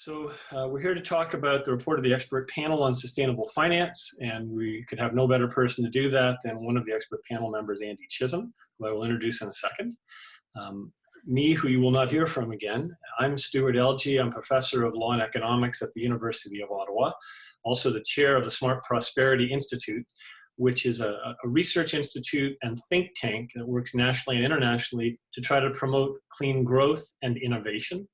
We're here to talk about the report of the expert panel on sustainable finance, and we could have no better person to do that than one of the expert panel members, Andy Chisholm, who I will introduce in a second. Me, who you will not hear from again, I'm Stuart Elgee. I'm professor of law and economics at the University of Ottawa, also the chair of the Smart Prosperity Institute, which is a research institute and think tank that works nationally and internationally to try to promote clean growth and innovation.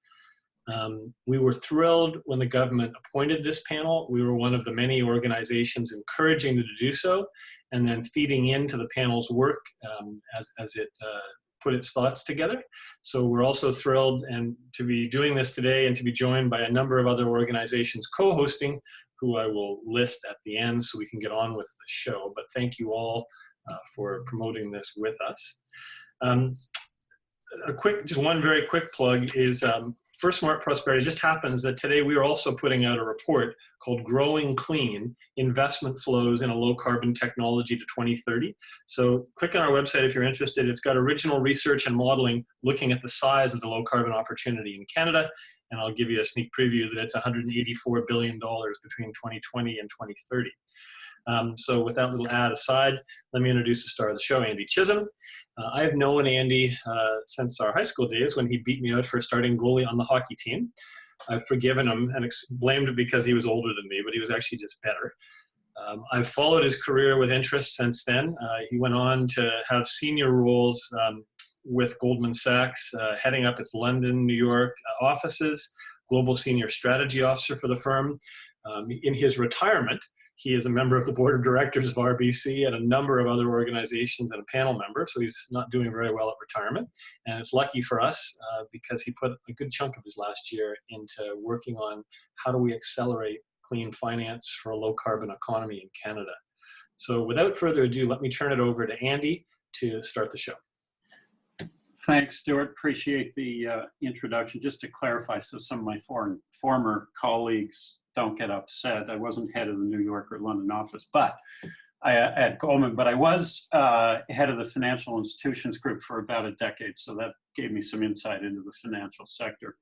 We were thrilled when the government appointed this panel. We were one of the many organizations encouraging them to do so, and then feeding into the panel's work as it put its thoughts together. So we're also thrilled to be doing this today and to be joined by a number of other organizations co-hosting, who I will list at the end so we can get on with the show. But thank you all for promoting this with us. Just one very quick plug is for Smart Prosperity. It just happens that today we are also putting out a report called Growing Clean: Investment Flows in a Low Carbon Technology to 2030. So click on our website if you're interested. It's got original research and modeling looking at the size of the low carbon opportunity in Canada. And I'll give you a sneak preview that it's $184 billion between 2020 and 2030. So with that little ad aside, let me introduce the star of the show, Andy Chisholm. I've known Andy since our high school days when he beat me out for starting goalie on the hockey team. I've forgiven him and blamed it because he was older than me, but he was actually just better. I've followed his career with interest since then. He went on to have senior roles with Goldman Sachs, heading up its London, New York offices, global senior strategy officer for the firm. In his retirement, he is a member of the board of directors of RBC and a number of other organizations and a panel member, so he's not doing very well at retirement. And it's lucky for us because he put a good chunk of his last year into working on how do we accelerate clean finance for a low carbon economy in Canada. So without further ado, let me turn it over to Andy to start the show. Thanks, Stuart. Appreciate the introduction. Just to clarify, so some of my former colleagues don't get upset, I wasn't head of the New York or London office, but at Goldman, but I was head of the financial institutions group for about a decade, so that gave me some insight into the financial sector.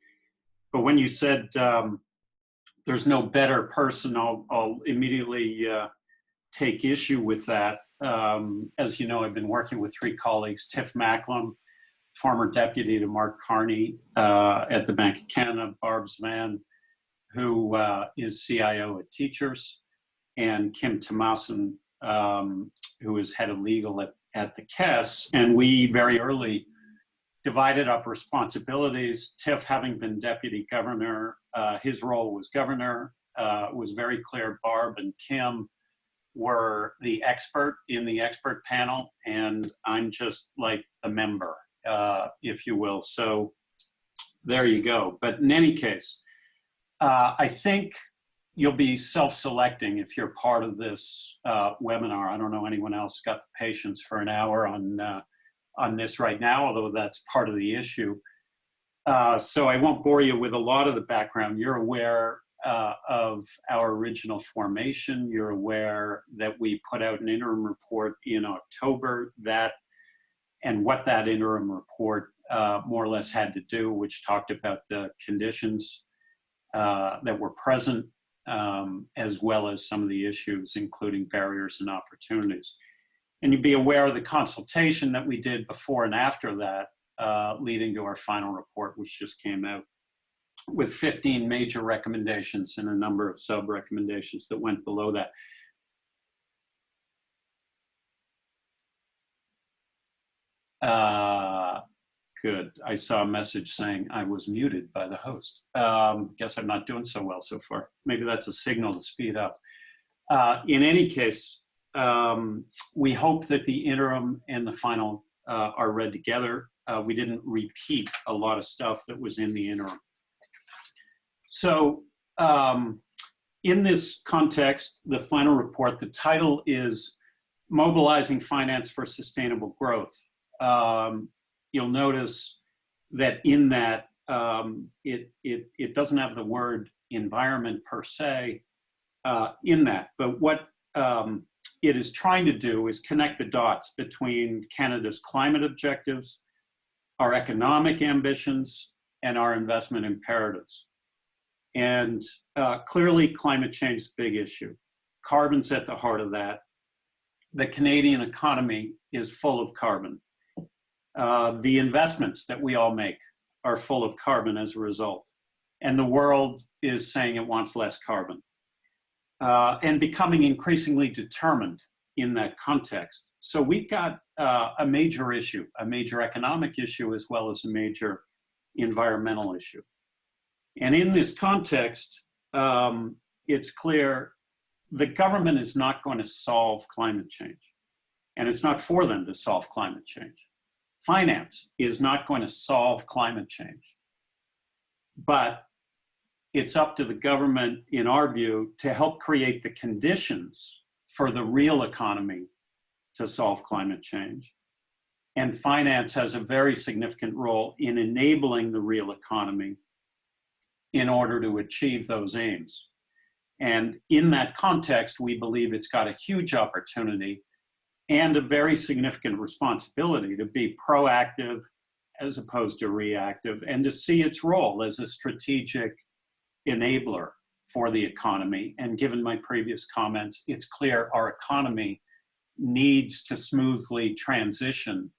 But when you said there's no better person, I'll immediately take issue with that. As you know, I've been working with three colleagues: Tiff Macklem, former deputy to Mark Carney at the Bank of Canada; Barb Zvan, who is CIO at Teachers; and Kim Tomasin, who is head of legal at the KES. And we very early divided up responsibilities. Tiff, having been deputy governor, his role was governor. It was very clear Barb and Kim were the expert in the expert panel, and I'm just like the member, if you will. So there you go. But in any case, I think you'll be self-selecting if you're part of this webinar. I don't know anyone else got the patience for an hour on this right now, although that's part of the issue. So I won't bore you with a lot of the background. You're aware of our original formation. You're aware that we put out an interim report in October and what that interim report more or less had to do, which talked about the conditions that were present, as well as some of the issues, including barriers and opportunities. And you'd be aware of the consultation that we did before and after that, leading to our final report, which just came out, with 15 major recommendations and a number of sub-recommendations that went below that. Good. I saw a message saying I was muted by the host. Guess I'm not doing so well so far. Maybe that's a signal to speed up. In any case, we hope that the interim and the final are read together. We didn't repeat a lot of stuff that was in the interim. So in this context, the final report, the title is Mobilizing Finance for Sustainable Growth. You'll notice that in that it doesn't have the word environment per se in that, but what it is trying to do is connect the dots between Canada's climate objectives, our economic ambitions, and our investment imperatives. And clearly climate change is a big issue. Carbon's at the heart of that. The Canadian economy is full of carbon. The investments that we all make are full of carbon as a result. And the world is saying it wants less carbon and becoming increasingly determined in that context. So we've got a major issue, a major economic issue, as well as a major environmental issue. And in this context, it's clear the government is not going to solve climate change, and it's not for them to solve climate change. Finance is not going to solve climate change, but it's up to the government, in our view, to help create the conditions for the real economy to solve climate change. And finance has a very significant role in enabling the real economy in order to achieve those aims. And in that context, we believe it's got a huge opportunity and a very significant responsibility to be proactive as opposed to reactive, and to see its role as a strategic enabler for the economy. And given my previous comments, it's clear our economy needs to smoothly transition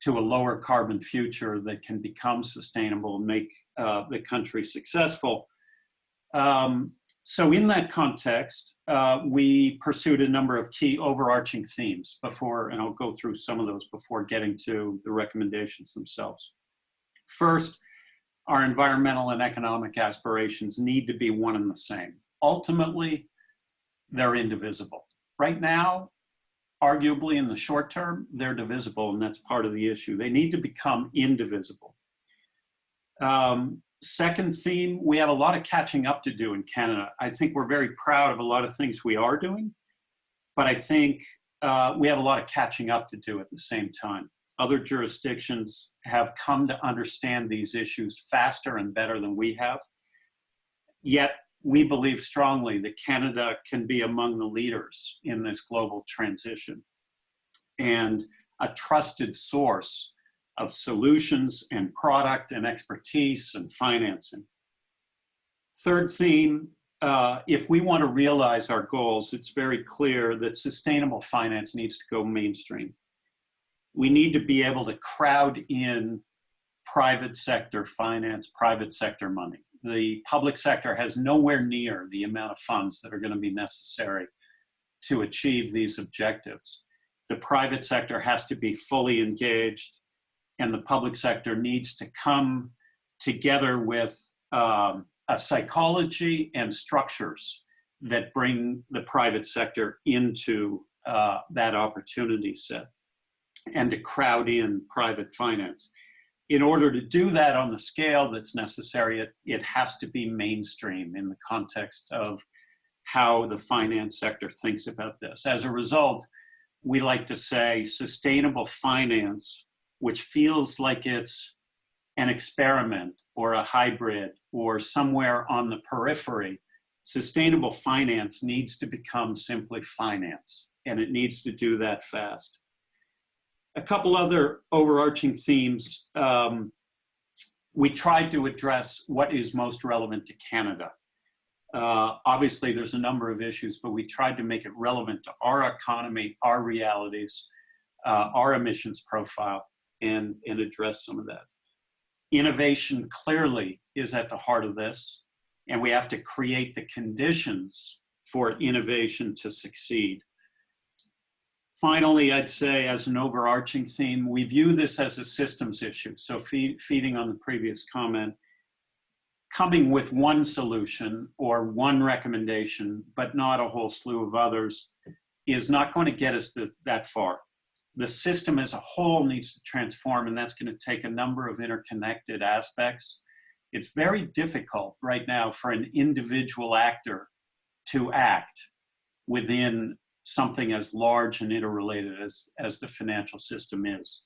to a lower carbon future that can become sustainable and make the country successful. So in that context, we pursued a number of key overarching themes before, and I'll go through some of those before getting to the recommendations themselves. First, our environmental and economic aspirations need to be one and the same. Ultimately, they're indivisible. Right now, arguably in the short term, they're divisible, and that's part of the issue. They need to become indivisible. Second theme, we have a lot of catching up to do in Canada. I think we're very proud of a lot of things we are doing, but I think we have a lot of catching up to do at the same time. Other jurisdictions have come to understand these issues faster and better than we have. Yet we believe strongly that Canada can be among the leaders in this global transition and a trusted source of solutions and product and expertise and financing. Third theme, if we want to realize our goals, it's very clear that sustainable finance needs to go mainstream. We need to be able to crowd in private sector finance, private sector money. The public sector has nowhere near the amount of funds that are going to be necessary to achieve these objectives. The private sector has to be fully engaged, and the public sector needs to come together with a psychology and structures that bring the private sector into that opportunity set and to crowd in private finance. In order to do that on the scale that's necessary, it has to be mainstream in the context of how the finance sector thinks about this. As a result, we like to say sustainable finance, which feels like it's an experiment or a hybrid or somewhere on the periphery, sustainable finance needs to become simply finance, and it needs to do that fast. A couple other overarching themes. We tried to address what is most relevant to Canada. Obviously, there's a number of issues, but we tried to make it relevant to our economy, our realities, our emissions profile, and address some of that. Innovation clearly is at the heart of this, and we have to create the conditions for innovation to succeed. Finally, I'd say as an overarching theme, we view this as a systems issue. So feeding on the previous comment, coming with one solution or one recommendation, but not a whole slew of others, is not going to get us that far. The system as a whole needs to transform, and that's going to take a number of interconnected aspects. It's very difficult right now for an individual actor to act within something as large and interrelated as the financial system is.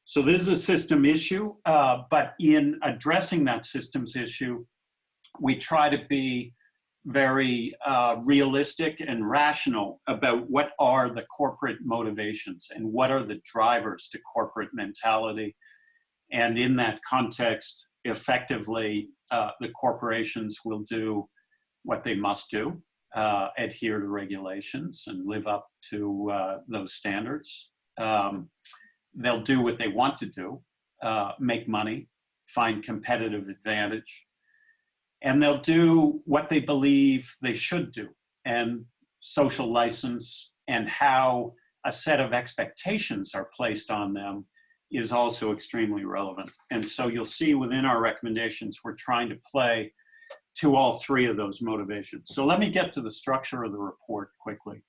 So this is a system issue, but in addressing that systems issue, we try to be very realistic and rational about what are the corporate motivations and what are the drivers to corporate mentality. And in that context, effectively, the corporations will do what they must do, adhere to regulations and live up to those standards. They'll do what they want to do, make money, find competitive advantage, and they'll do what they believe they should do. And social license and how a set of expectations are placed on them is also extremely relevant. And so you'll see within our recommendations, we're trying to play to all three of those motivations. So let me get to the structure of the report quickly.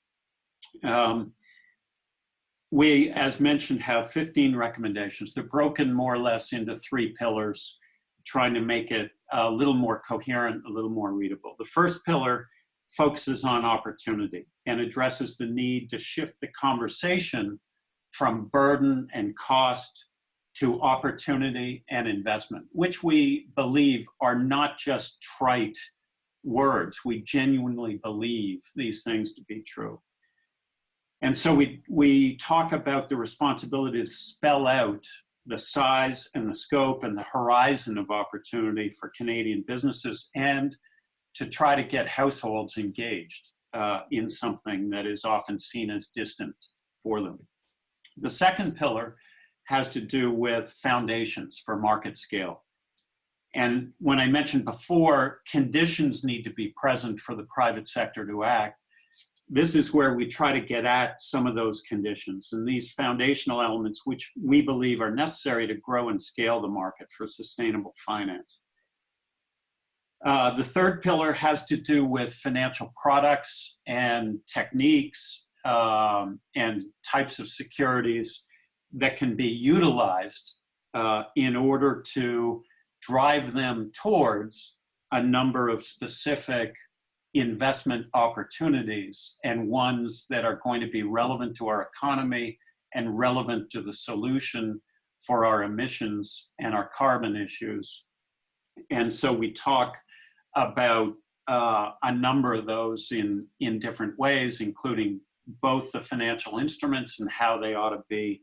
We, as mentioned, have 15 recommendations. They're broken more or less into 3 pillars, trying to make it a little more coherent, a little more readable. The first pillar focuses on opportunity and addresses the need to shift the conversation from burden and cost to opportunity and investment, which we believe are not just trite words. We genuinely believe these things to be true. And so we talk about the responsibility to spell out the size and the scope and the horizon of opportunity for Canadian businesses, and to try to get households engaged in something that is often seen as distant for them. The second pillar has to do with foundations for market scale. And when I mentioned before, conditions need to be present for the private sector to act, this is where we try to get at some of those conditions and these foundational elements which we believe are necessary to grow and scale the market for sustainable finance. The third pillar has to do with financial products and techniques and types of securities that can be utilized in order to drive them towards a number of specific investment opportunities, and ones that are going to be relevant to our economy and relevant to the solution for our emissions and our carbon issues. And so we talk about a number of those in different ways, including both the financial instruments and how they ought to be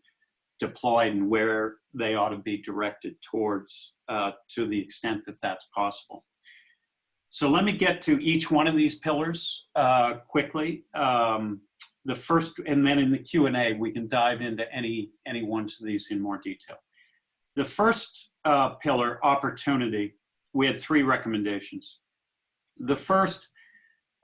deployed and where they ought to be directed towards to the extent that that's possible. So let me get to each one of these pillars quickly. The first, and then in the Q&A, we can dive into any ones of these in more detail. The first pillar, opportunity, we had 3 recommendations. The first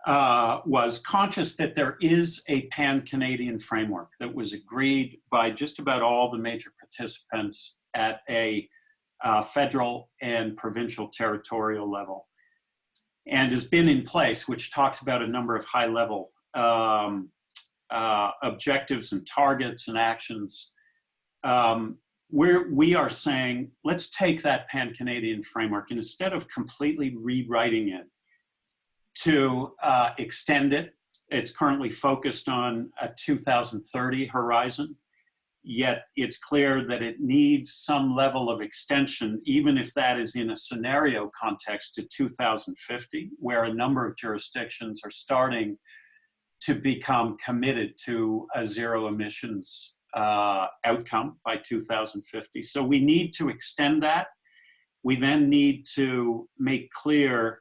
was conscious that there is a pan-Canadian framework that was agreed by just about all the major participants at a federal and provincial territorial level, and has been in place, which talks about a number of high-level objectives and targets and actions. We are saying, let's take that pan-Canadian framework, and instead of completely rewriting it, to extend it. It's currently focused on a 2030 horizon, yet it's clear that it needs some level of extension, even if that is in a scenario context, to 2050, where a number of jurisdictions are starting to become committed to a zero emissions outcome by 2050. So we need to extend that. We then need to make clear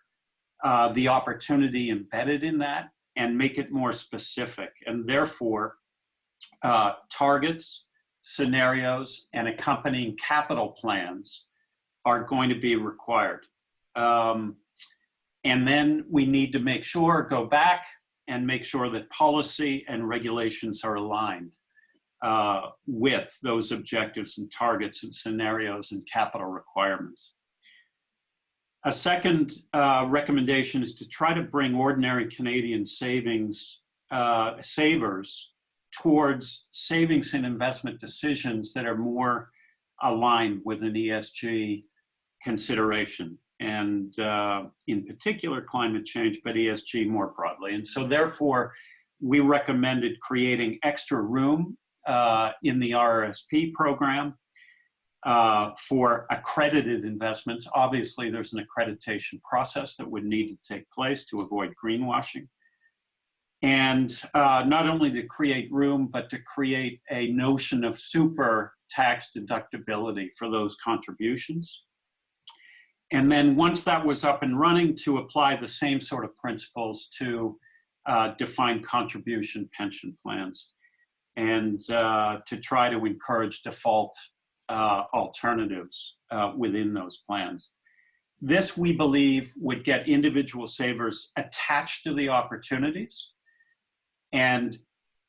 the opportunity embedded in that and make it more specific. And therefore, targets, scenarios, and accompanying capital plans are going to be required. And then we need to make sure, go back and make sure that policy and regulations are aligned with those objectives and targets and scenarios and capital requirements. A second recommendation is to try to bring ordinary Canadian savers towards savings and investment decisions that are more aligned with an ESG consideration, and in particular climate change, but ESG more broadly. And so therefore, we recommended creating extra room in the RRSP program for accredited investments. Obviously, there's an accreditation process that would need to take place to avoid greenwashing. And not only to create room, but to create a notion of super tax deductibility for those contributions. And then once that was up and running, to apply the same sort of principles to defined contribution pension plans, and to try to encourage default alternatives within those plans. This, we believe, would get individual savers attached to the opportunities and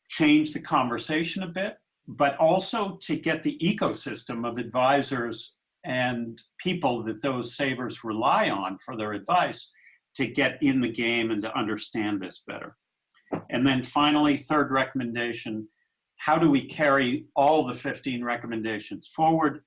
change the conversation a bit, but also to get the ecosystem of advisors and people that those savers rely on for their advice to get in the game and to understand this better. And then finally, third recommendation, how do we carry all the 15 recommendations forward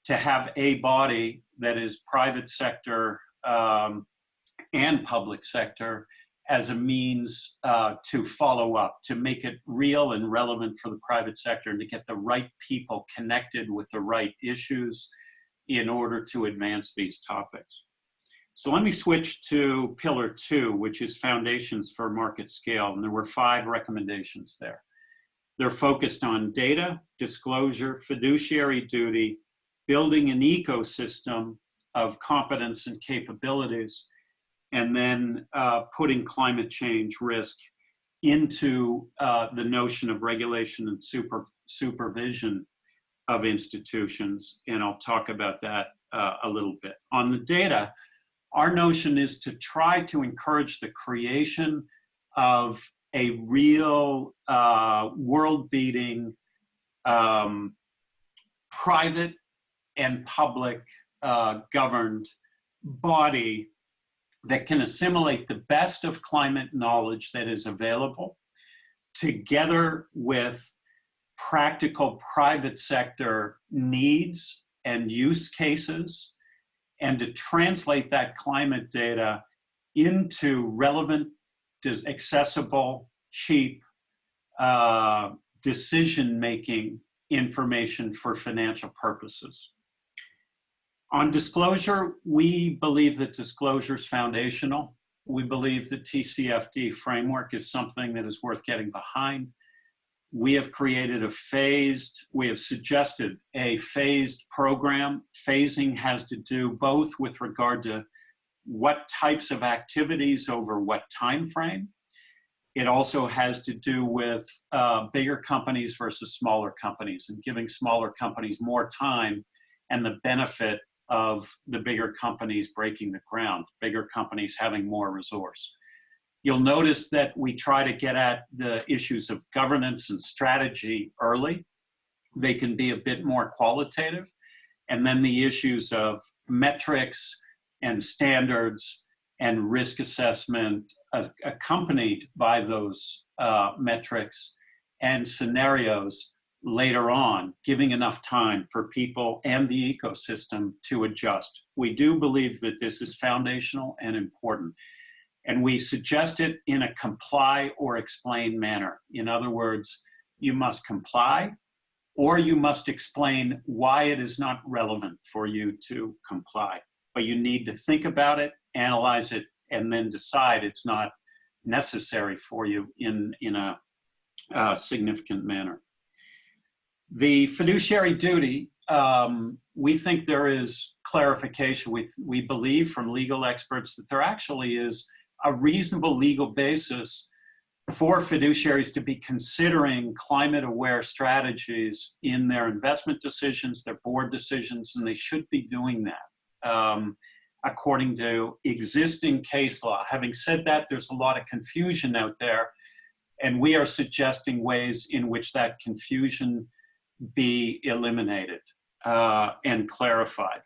to have a body that is private sector and public sector as a means to follow up, to make it real and relevant for the private sector, and to get the right people connected with the right issues in order to advance these topics. So let me switch to pillar 2, which is foundations for market scale. And there were 5 recommendations there. They're focused on data, disclosure, fiduciary duty, building an ecosystem of competence and capabilities, and then putting climate change risk into the notion of regulation and supervision of institutions. And I'll talk about that a little bit. On the data, our notion is to try to encourage the creation of a real world-beating private and public governed body that can assimilate the best of climate knowledge that is available, together with practical private sector needs and use cases, and to translate that climate data into relevant, accessible, cheap decision-making information for financial purposes. On disclosure, we believe that disclosure is foundational. We believe the TCFD framework is something that is worth getting behind. We have suggested a phased program. Phasing has to do both with regard to what types of activities over what time frame. It also has to do with bigger companies versus smaller companies, and giving smaller companies more time and the benefit of the bigger companies breaking the ground, bigger companies having more resource. You'll notice that we try to get at the issues of governance and strategy early. They can be a bit more qualitative. And then the issues of metrics and standards and risk assessment accompanied by those metrics and scenarios later on, giving enough time for people and the ecosystem to adjust. We do believe that this is foundational and important. And we suggest it in a comply or explain manner. In other words, you must comply, or you must explain why it is not relevant for you to comply. But you need to think about it, analyze it, and then decide it's not necessary for you in a significant manner. The fiduciary duty, we think there is clarification. We believe from legal experts that there actually is a reasonable legal basis for fiduciaries to be considering climate-aware strategies in their investment decisions, their board decisions, and they should be doing that according to existing case law. Having said that, there's a lot of confusion out there, and we are suggesting ways in which that confusion be eliminated and clarified.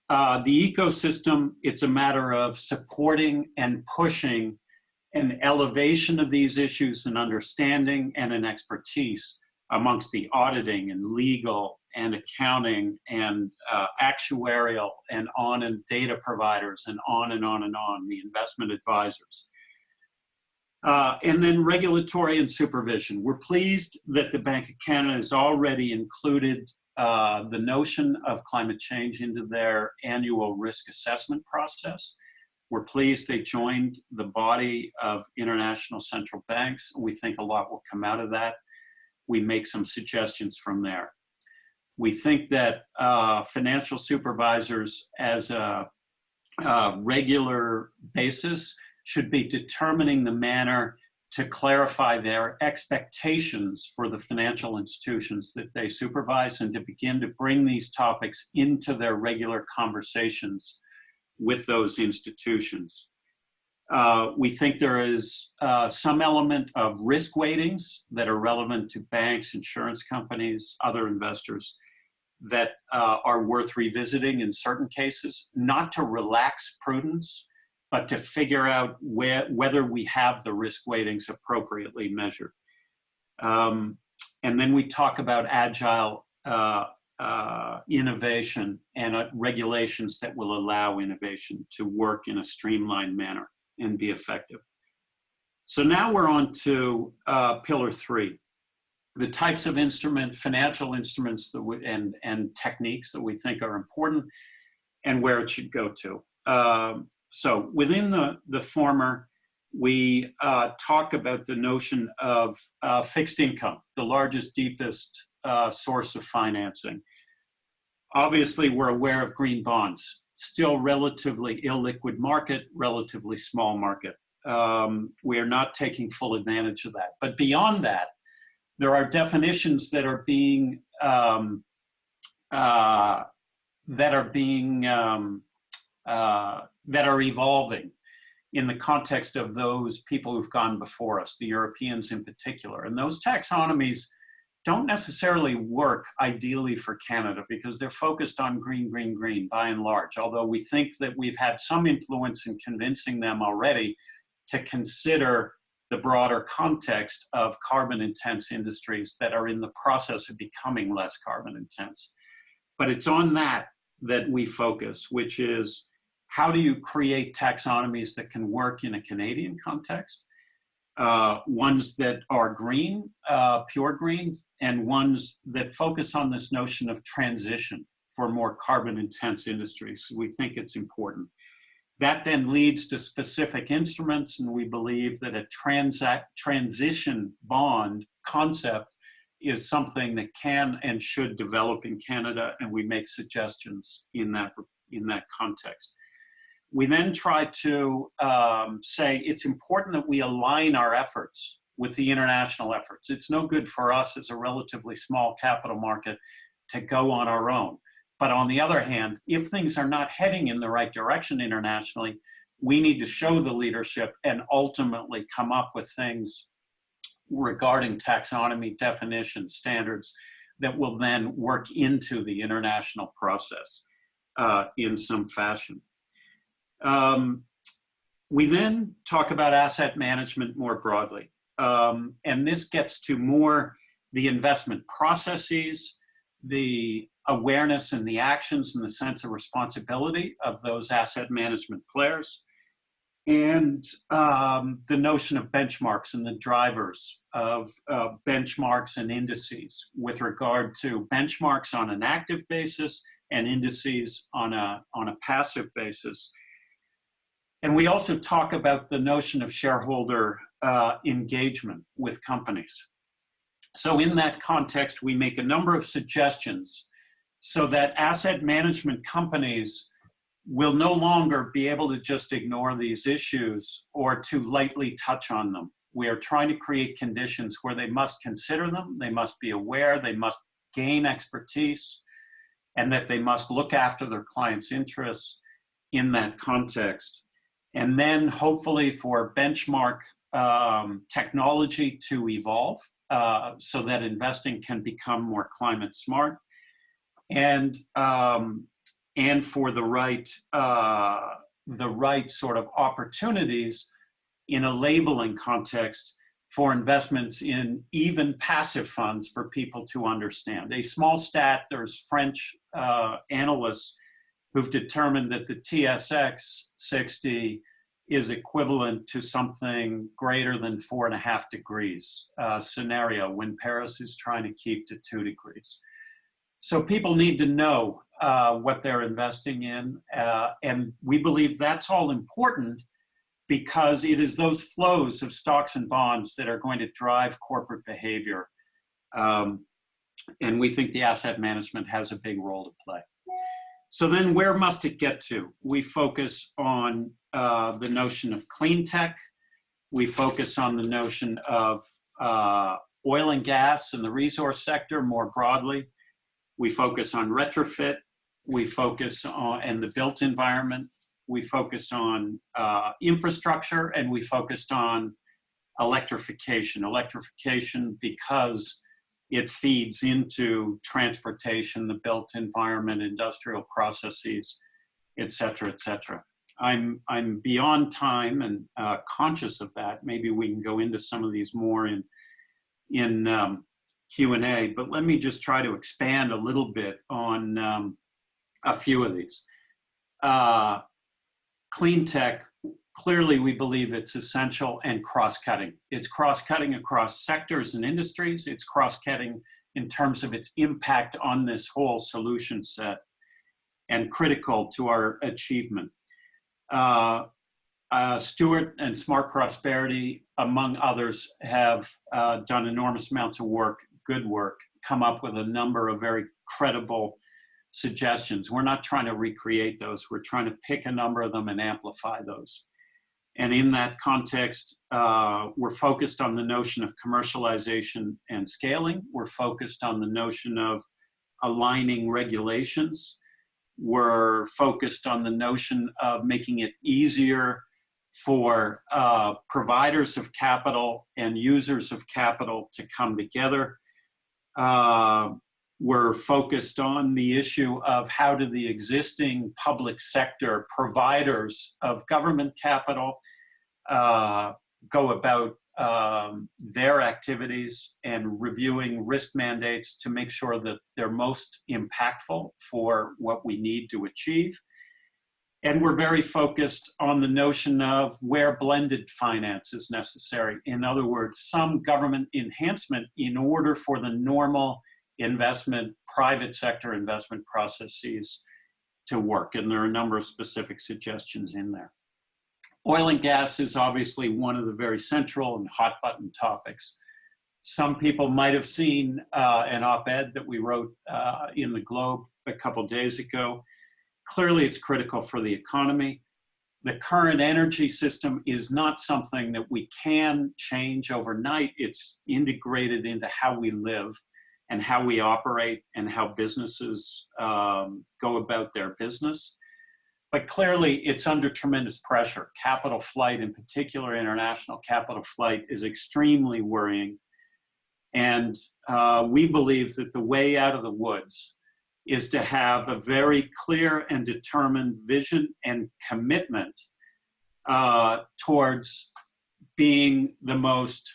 The ecosystem, it's a matter of supporting and pushing an elevation of these issues and understanding and an expertise amongst the auditing and legal and accounting and actuarial and data providers and on, the investment advisors. And then regulatory and supervision. We're pleased that the Bank of Canada has already included the notion of climate change into their annual risk assessment process. We're pleased they joined the body of international central banks. We think a lot will come out of that. We make some suggestions from there. We think that financial supervisors as a regular basis should be determining the manner to clarify their expectations for the financial institutions that they supervise and to begin to bring these topics into their regular conversations with those institutions. We think there is some element of risk weightings that are relevant to banks, insurance companies, other investors that are worth revisiting in certain cases, not to relax prudence, but to figure out whether we have the risk weightings appropriately measured. And then we talk about agile innovation and regulations that will allow innovation to work in a streamlined manner and be effective. So now we're on to pillar 3, the types of financial instruments that and techniques that we think are important and where it should go to. So within the former, we talk about the notion of fixed income, the largest, deepest source of financing. Obviously, we're aware of green bonds, still relatively illiquid market, relatively small market. We are not taking full advantage of that. But beyond that, there are definitions that are being that are evolving in the context of those people who've gone before us, the Europeans in particular. And those taxonomies don't necessarily work ideally for Canada because they're focused on green, green, green by and large, although we think that we've had some influence in convincing them already to consider the broader context of carbon-intense industries that are in the process of becoming less carbon-intense. But it's on that we focus, which is how do you create taxonomies that can work in a Canadian context, ones that are green, pure green, and ones that focus on this notion of transition for more carbon-intense industries. We think it's important. That then leads to specific instruments, and we believe that a transition bond concept is something that can and should develop in Canada, and we make suggestions in that context. We then try to say it's important that we align our efforts with the international efforts. It's no good for us as a relatively small capital market to go on our own. But on the other hand, if things are not heading in the right direction internationally, we need to show the leadership and ultimately come up with things regarding taxonomy, definition, standards that will then work into the international process in some fashion. We then talk about asset management more broadly. And this gets to more the investment processes, the awareness and the actions and the sense of responsibility of those asset management players, and the notion of benchmarks and the drivers of benchmarks and indices with regard to benchmarks on an active basis and indices on a passive basis. And we also talk about the notion of shareholder engagement with companies. So in that context, we make a number of suggestions so that asset management companies will no longer be able to just ignore these issues or to lightly touch on them. We are trying to create conditions where they must consider them, they must be aware, they must gain expertise, and that they must look after their clients' interests in that context. And then hopefully for benchmark technology to evolve so that investing can become more climate smart, and for the right sort of opportunities in a labeling context for investments in even passive funds for people to understand. A small stat, there's French analysts who've determined that the TSX 60 is equivalent to something greater than 4.5 degrees scenario when Paris is trying to keep to 2 degrees. So people need to know what they're investing in, and we believe that's all important because it is those flows of stocks and bonds that are going to drive corporate behavior And we think the asset management has a big role to play. So then where must it get to? We focus on the notion of clean tech. We focus on the notion of oil and gas and the resource sector more broadly. We focus on retrofit. We focus on and the built environment. We focus on infrastructure, and we focused on electrification. Electrification because it feeds into transportation, the built environment, industrial processes, et cetera, et cetera. I'm beyond time and conscious of that. Maybe we can go into some of these more in Q&A, but let me just try to expand a little bit on a few of these. Clean tech, clearly we believe it's essential and cross-cutting. It's cross-cutting across sectors and industries. It's cross-cutting in terms of its impact on this whole solution set and critical to our achievement. Stuart and Smart Prosperity, among others, have done enormous amounts of work, good work, come up with a number of very credible suggestions. We're not trying to recreate those. We're trying to pick a number of them and amplify those. And in that context, we're focused on the notion of commercialization and scaling. We're focused on the notion of aligning regulations. We're focused on the notion of making it easier for providers of capital and users of capital to come together. We're focused on the issue of how do the existing public sector providers of government capital go about their activities and reviewing risk mandates to make sure that they're most impactful for what we need to achieve. And we're very focused on the notion of where blended finance is necessary. In other words, some government enhancement in order for the normal investment, private sector investment processes to work. And there are a number of specific suggestions in there. Oil and gas is obviously one of the very central and hot button topics. Some people might have seen an op-ed that we wrote in the Globe a couple days ago. Clearly, it's critical for the economy. The current energy system is not something that we can change overnight. It's integrated into how we live and how we operate and how businesses go about their business. But clearly, it's under tremendous pressure. Capital flight, in particular, international capital flight, is extremely worrying. And we believe that the way out of the woods is to have a very clear and determined vision and commitment towards being the most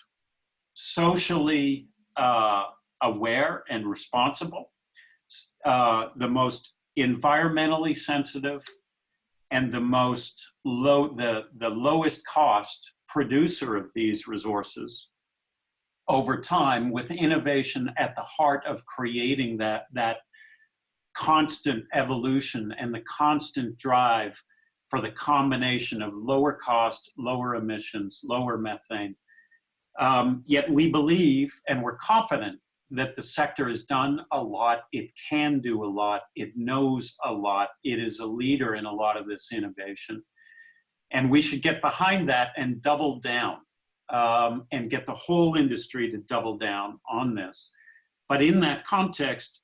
socially aware and responsible, the most environmentally sensitive, and the most the lowest cost producer of these resources over time, with innovation at the heart of creating that constant evolution and the constant drive for the combination of lower cost, lower emissions, lower methane. Yet we believe and we're confident that the sector has done a lot, it can do a lot, it knows a lot, it is a leader in a lot of this innovation. And we should get behind that and double down and get the whole industry to double down on this. But in that context,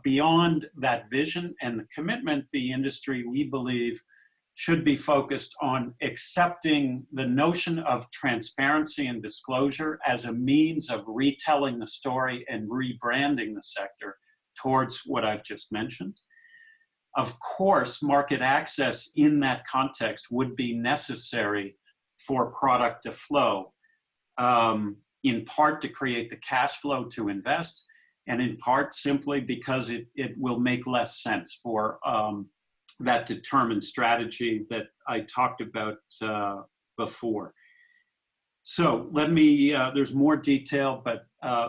beyond that vision and the commitment, the industry, we believe, should be focused on accepting the notion of transparency and disclosure as a means of retelling the story and rebranding the sector towards what I've just mentioned. Of course, market access in that context would be necessary for product to flow, in part to create the cash flow to invest, and in part simply because it will make less sense for that determined strategy that I talked about before. So let me, there's more detail, but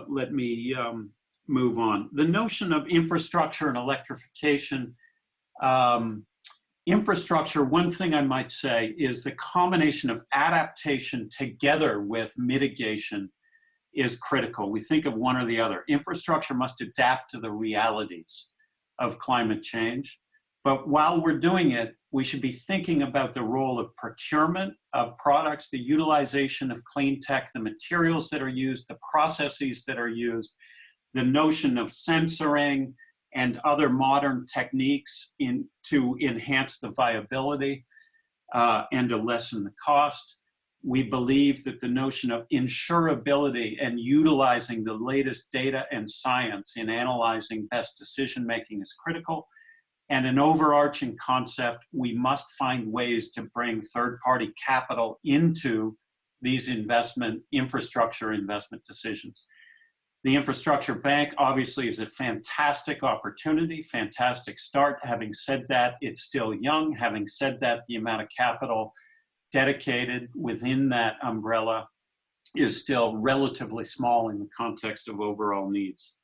let me move on. The notion of infrastructure and electrification. Infrastructure, one thing I might say is the combination of adaptation together with mitigation is critical. We think of one or the other. Infrastructure must adapt to the realities of climate change. But while we're doing it, we should be thinking about the role of procurement of products, the utilization of clean tech, the materials that are used, the processes that are used, the notion of sensoring and other modern techniques to enhance the viability and to lessen the cost. We believe that the notion of insurability and utilizing the latest data and science in analyzing best decision-making is critical. And an overarching concept, we must find ways to bring third-party capital into these infrastructure investment decisions. The infrastructure bank obviously is a fantastic opportunity, fantastic start. Having said that, it's still young. Having said that, the amount of capital dedicated within that umbrella is still relatively small in the context of overall needs.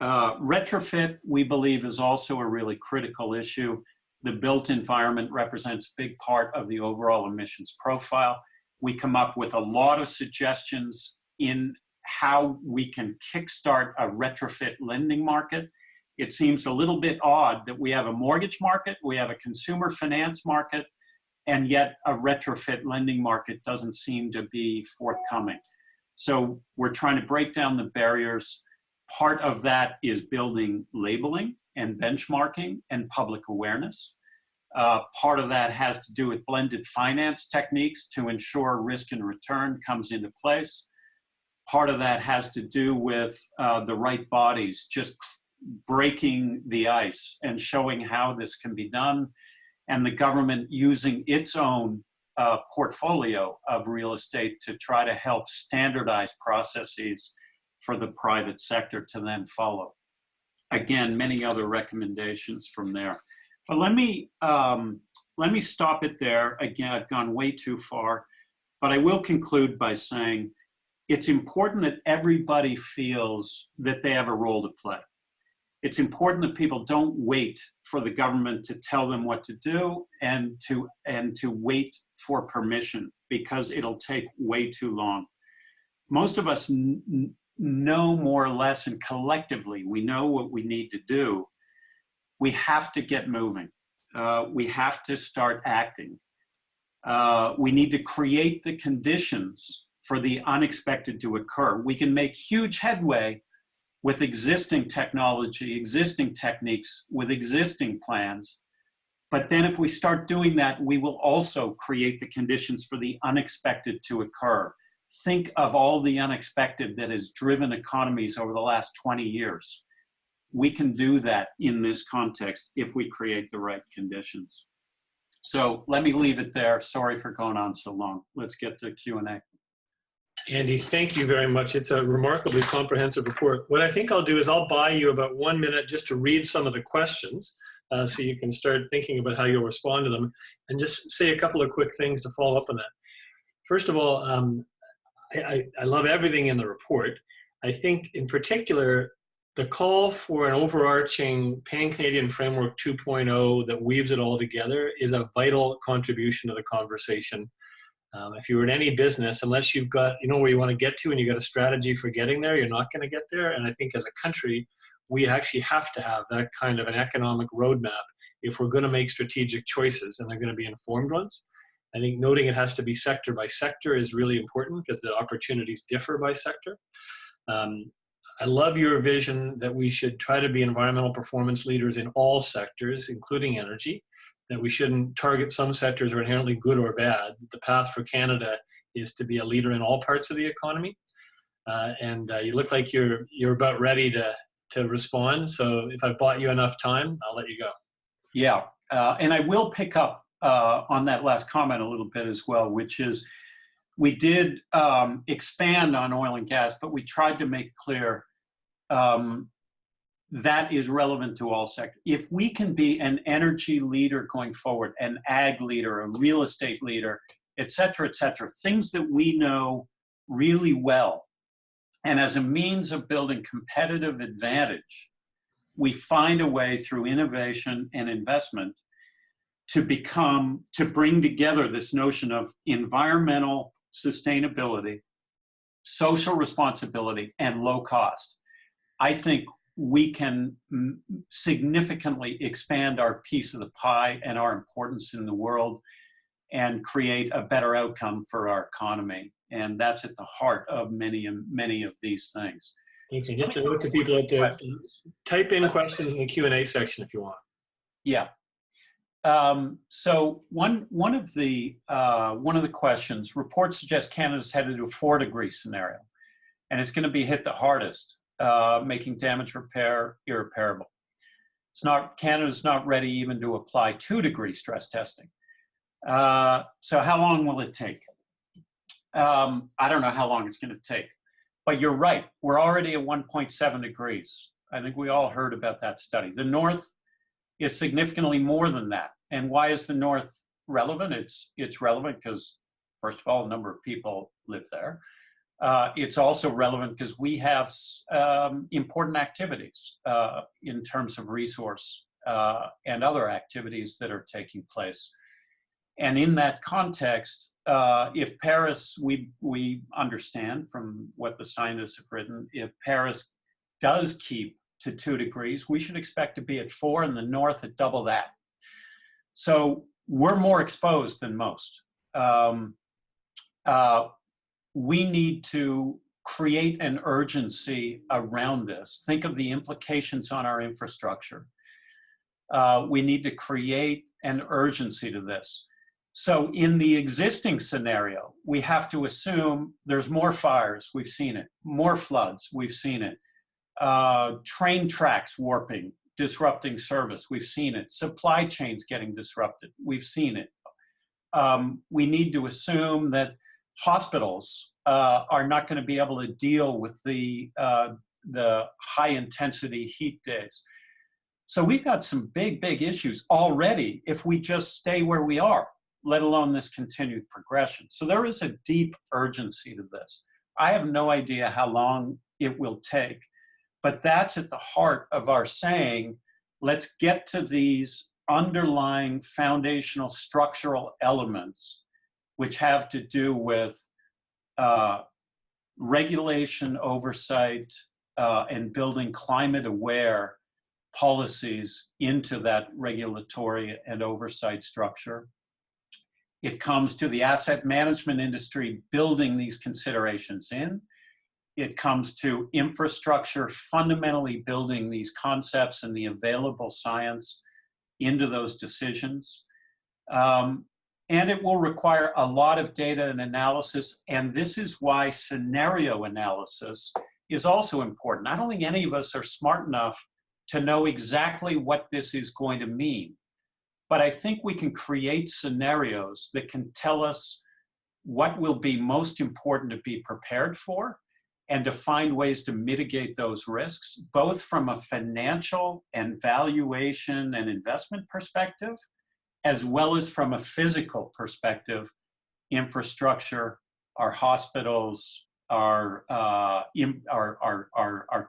Retrofit, we believe, is also a really critical issue. The built environment represents a big part of the overall emissions profile. We come up with a lot of suggestions in how we can kickstart a retrofit lending market. It seems a little bit odd that we have a mortgage market, we have a consumer finance market, and yet a retrofit lending market doesn't seem to be forthcoming. So we're trying to break down the barriers. Part of that is building labeling and benchmarking and public awareness. Part of that has to do with blended finance techniques to ensure risk and return comes into place. Part of that has to do with the right bodies, just breaking the ice and showing how this can be done, and the government using its own portfolio of real estate to try to help standardize processes for the private sector to then follow. Again, many other recommendations from there. But let me stop it there. Again, I've gone way too far, but I will conclude by saying it's important that everybody feels that they have a role to play. It's important that people don't wait for the government to tell them what to do and to wait for permission, because it'll take way too long. Most of us know more or less, and collectively we know what we need to do. We have to get moving. We have to start acting. We need to create the conditions for the unexpected to occur. We can make huge headway with existing technology, existing techniques, with existing plans. But then if we start doing that, we will also create the conditions for the unexpected to occur. Think of all the unexpected that has driven economies over the last 20 years. We can do that in this context if we create the right conditions. So let me leave it there. Sorry for going on so long. Let's get to Q&A. Andy, thank you very much. It's a remarkably comprehensive report. What I think I'll do is I'll buy you about 1 minute just to read some of the questions so you can start thinking about how you'll respond to them, and just say a couple of quick things to follow up on that. First of all, I love everything in the report. I think in particular, the call for an overarching Pan-Canadian Framework 2.0 that weaves it all together is a vital contribution to the conversation. If you were in any business, unless you've got, you know where you want to get to and you got a strategy for getting there, you're not going to get there. And I think as a country, we actually have to have that kind of an economic roadmap if we're going to make strategic choices, and they're going to be informed ones. I think noting it has to be sector by sector is really important because the opportunities differ by sector. I love your vision that we should try to be environmental performance leaders in all sectors, including energy, that we shouldn't target some sectors are inherently good or bad. The path for Canada is to be a leader in all parts of the economy. You look like you're about ready to respond. So if I've bought you enough time, I'll let you go. Yeah, and I will pick up on that last comment a little bit as well, which is we did expand on oil and gas, but we tried to make clear that is relevant to all sectors. If we can be an energy leader going forward, an ag leader, a real estate leader, et cetera, things that we know really well, and as a means of building competitive advantage, we find a way through innovation and investment to bring together this notion of environmental sustainability, social responsibility, and low cost, I think we can significantly expand our piece of the pie and our importance in the world and create a better outcome for our economy. And that's at the heart of many of these things. Okay, just to note to people out there, type in questions in the Q&A section if you want. Yeah. So one of the questions, reports suggest Canada's headed to a 4-degree scenario, and it's going to be hit the hardest, making damage repair irreparable. Canada's not ready even to apply 2-degree stress testing. So how long will it take? I don't know how long it's going to take, but you're right. We're already at 1.7 degrees. I think we all heard about that study. The North is significantly more than that. And why is the North relevant? It's relevant because, first of all, a number of people live there. It's also relevant because we have important activities in terms of resource and other activities that are taking place. And in that context, if Paris, we understand from what the scientists have written, if Paris does keep to 2 degrees, we should expect to be at 4, and the North at double that. So we're more exposed than most. We need to create an urgency around this. Think of the implications on our infrastructure. We need to create an urgency to this. So in the existing scenario, we have to assume there's more fires, we've seen it, more floods, we've seen it, train tracks warping, disrupting service, we've seen it, supply chains getting disrupted, we've seen it. We need to assume that hospitals are not going to be able to deal with the high intensity heat days. So we've got some big issues already if we just stay where we are, let alone this continued progression. So there is a deep urgency to this. I have no idea how long it will take, but that's at the heart of our saying, let's get to these underlying foundational structural elements which have to do with regulation, oversight, and building climate-aware policies into that regulatory and oversight structure. It comes to the asset management industry building these considerations in. It comes to infrastructure fundamentally building these concepts and the available science into those decisions. And it will require a lot of data and analysis. And this is why scenario analysis is also important. I don't think any of us are smart enough to know exactly what this is going to mean. But I think we can create scenarios that can tell us what will be most important to be prepared for and to find ways to mitigate those risks, both from a financial and valuation and investment perspective, as well as from a physical perspective, infrastructure, our hospitals, our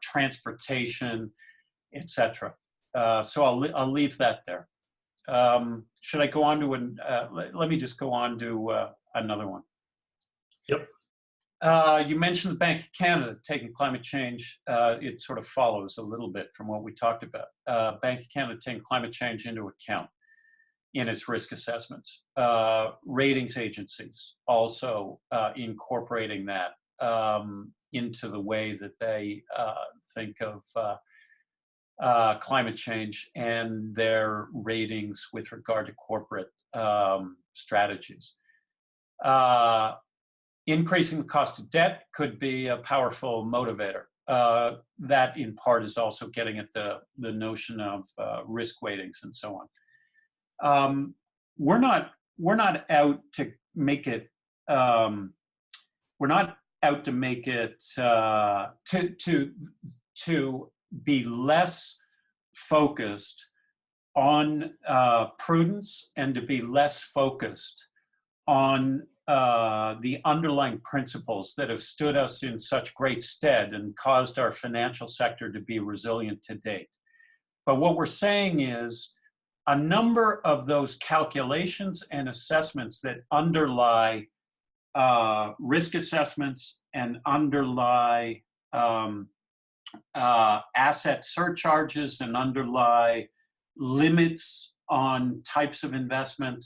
transportation, etc. So I'll leave that there. Should I go on to let me just go on to another one. Yep. You mentioned the Bank of Canada taking climate change. It sort of follows a little bit from what we talked about. Bank of Canada taking climate change into account in its risk assessments. Ratings agencies also incorporating that into the way that they think of climate change and their ratings with regard to corporate strategies. Increasing the cost of debt could be a powerful motivator. That in part is also getting at the notion of risk weightings and so on. We're not out to make it. We're not out to make it to be less focused on prudence and to be less focused on the underlying principles that have stood us in such great stead and caused our financial sector to be resilient to date. But what we're saying is a number of those calculations and assessments that underlie risk assessments and underlie asset surcharges and underlie limits on types of investment.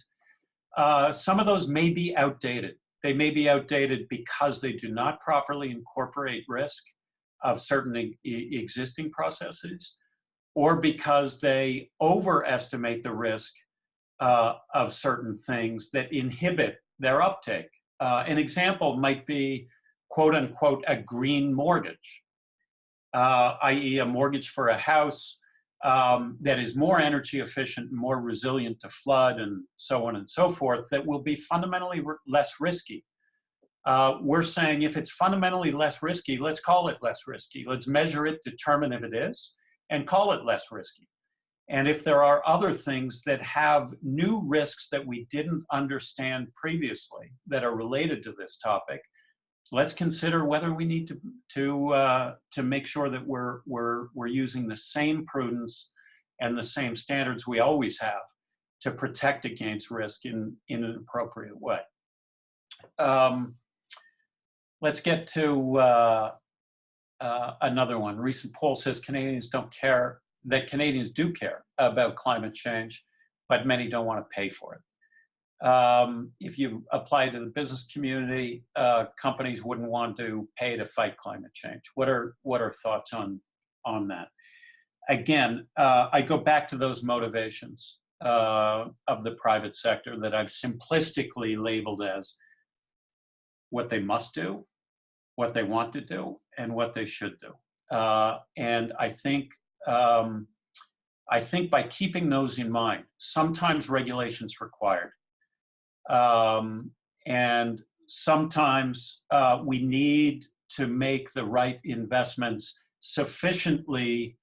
Some of those may be outdated. They may be outdated because they do not properly incorporate risk of certain existing processes, or because they overestimate the risk of certain things that inhibit their uptake. An example might be, quote unquote, a green mortgage, i.e. a mortgage for a house that is more energy efficient, more resilient to flood and so on and so forth, that will be fundamentally less risky. We're saying if it's fundamentally less risky, let's call it less risky. Let's measure it, determine if it is, and call it less risky. And if there are other things that have new risks that we didn't understand previously that are related to this topic, let's consider whether we need to make sure that we're using the same prudence and the same standards we always have to protect against risk in an appropriate way. Let's get to another one. Recent poll says Canadians do care about climate change, but many don't want to pay for it. If you apply to the business community, companies wouldn't want to pay to fight climate change. What are thoughts on that? Again, I go back to those motivations of the private sector that I've simplistically labeled as what they must do, what they want to do, and what they should do. And I think by keeping those in mind, sometimes regulation's required. And sometimes we need to make the right investments sufficiently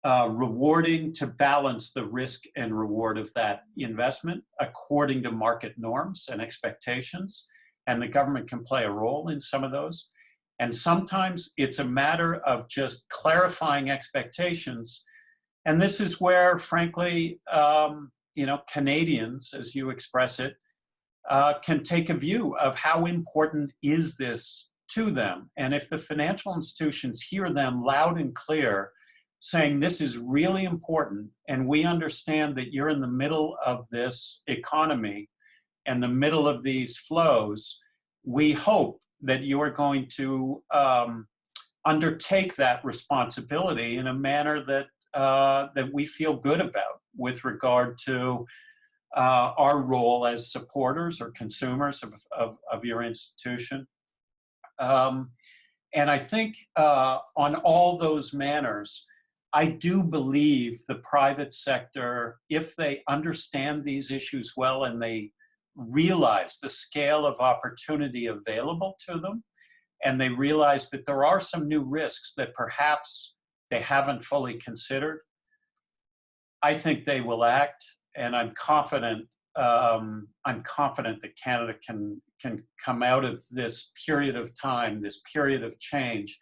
rewarding to balance the risk and reward of that investment according to market norms and expectations. And the government can play a role in some of those. And sometimes it's a matter of just clarifying expectations. And this is where, frankly, Canadians, as you express it, can take a view of how important is this to them. And if the financial institutions hear them loud and clear saying this is really important, and we understand that you're in the middle of this economy and the middle of these flows, we hope that you're going to undertake that responsibility in a manner that we feel good about with regard to our role as supporters or consumers of your institution. And I think on all those manners, I do believe the private sector, if they understand these issues well and they realize the scale of opportunity available to them, and they realize that there are some new risks that perhaps they haven't fully considered, I think they will act. And I'm confident that Canada can come out of this period of time, this period of change,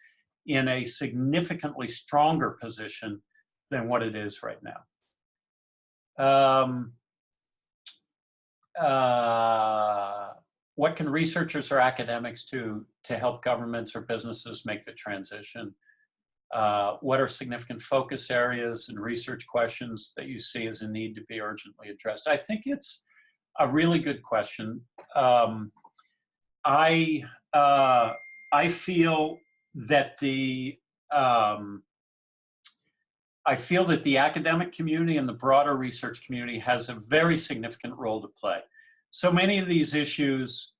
in a significantly stronger position than what it is right now. What can researchers or academics do to help governments or businesses make the transition? What are significant focus areas and research questions that you see as a need to be urgently addressed? I think it's a really good question. I feel that the academic community and the broader research community has a very significant role to play. So many of these issues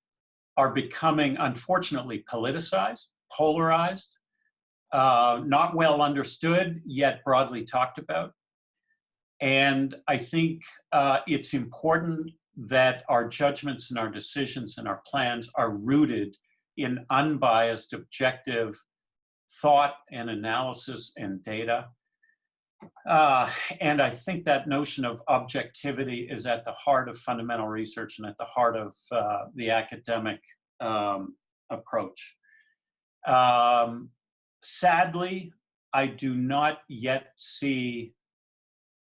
are becoming, unfortunately, politicized, polarized, not well understood, yet broadly talked about. And I think it's important that our judgments and our decisions and our plans are rooted in unbiased, objective thought and analysis and data. And I think that notion of objectivity is at the heart of fundamental research and at the heart of the academic approach. Sadly, I do not yet see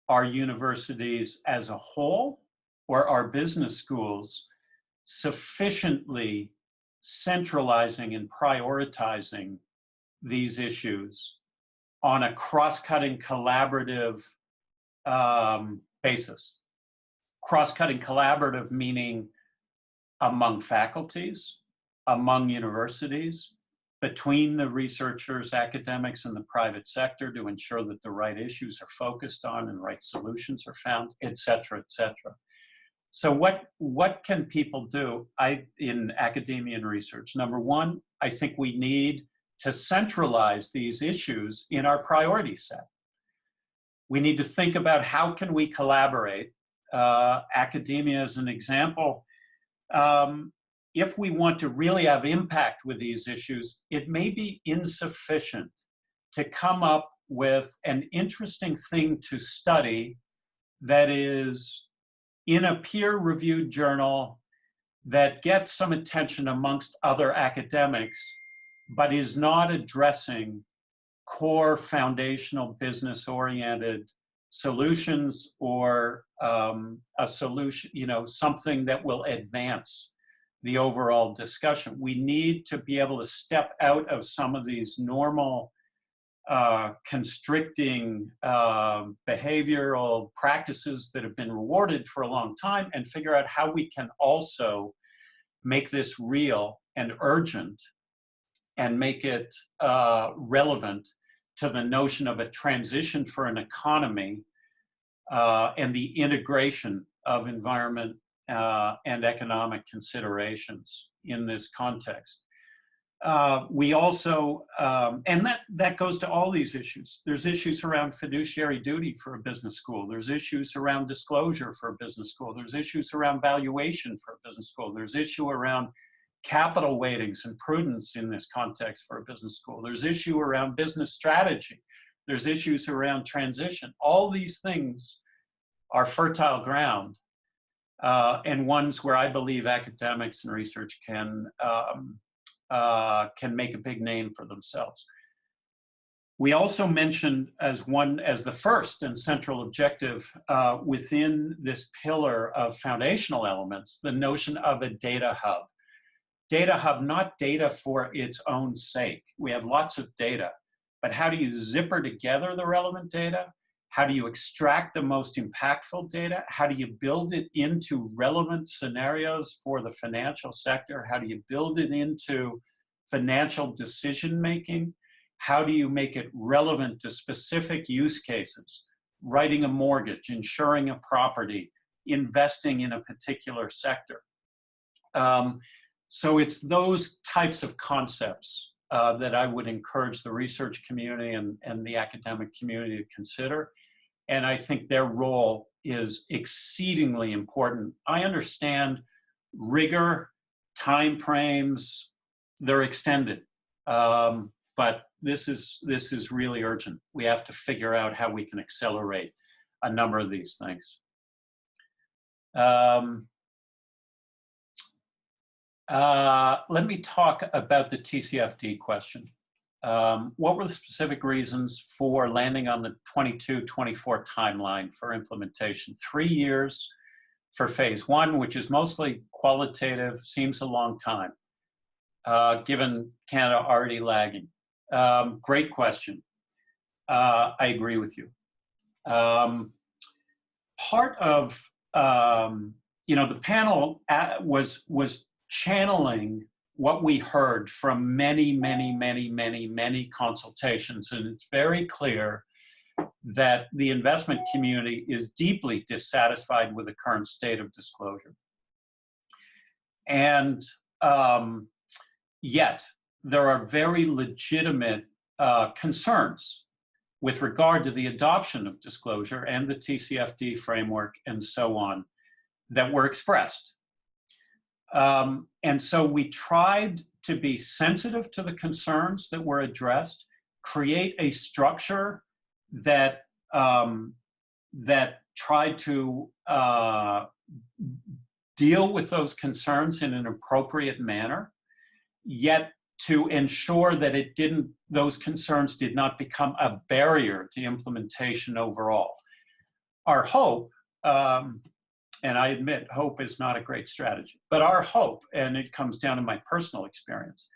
our universities as a whole or our business schools sufficiently centralizing and prioritizing these issues on a cross-cutting collaborative basis. Cross-cutting collaborative meaning among faculties, among universities, between the researchers, academics, and the private sector to ensure that the right issues are focused on and right solutions are found, et cetera, et cetera. So what can people do in academia and research? Number one, I think we need to centralize these issues in our priority set. We need to think about how can we collaborate. Academia as an example. If we want to really have impact with these issues, it may be insufficient to come up with an interesting thing to study that is in a peer-reviewed journal that gets some attention amongst other academics, but is not addressing core foundational business-oriented solutions or a solution, something that will advance the overall discussion. We need to be able to step out of some of these normal constricting behavioral practices that have been rewarded for a long time and figure out how we can also make this real and urgent and make it relevant to the notion of a transition for an economy and the integration of environment and economic considerations in this context. We also, and that goes to all these issues. There's issues around fiduciary duty for a business school. There's issues around disclosure for a business school. There's issues around valuation for a business school. There's issue around capital weightings and prudence in this context for a business school. There's issue around business strategy. There's issues around transition. All these things are fertile ground and ones where I believe academics and research can make a big name for themselves. We also mentioned as the first and central objective within this pillar of foundational elements, the notion of a data hub. Data hub, not data for its own sake. We have lots of data, but how do you zipper together the relevant data? How do you extract the most impactful data? How do you build it into relevant scenarios for the financial sector? How do you build it into financial decision-making? How do you make it relevant to specific use cases? Writing a mortgage, insuring a property, investing in a particular sector. So it's those types of concepts that I would encourage the research community and the academic community to consider. And I think their role is exceedingly important. I understand rigor, time frames, they're extended, but this is really urgent. We have to figure out how we can accelerate a number of these things. Let me talk about the TCFD question. What were the specific reasons for landing on the 22-24 timeline for implementation? 3 years for phase one, which is mostly qualitative, seems a long time, given Canada already lagging. Great question. I agree with you. Part of, the panel was channeling what we heard from many consultations, and it's very clear that the investment community is deeply dissatisfied with the current state of disclosure. And yet, there are very legitimate concerns with regard to the adoption of disclosure and the TCFD framework and so on that were expressed. And so we tried to be sensitive to the concerns that were addressed, create a structure that tried to deal with those concerns in an appropriate manner, yet to ensure that those concerns did not become a barrier to implementation overall. Our hope And I admit hope is not a great strategy. But our hope, and it comes down to my personal experience,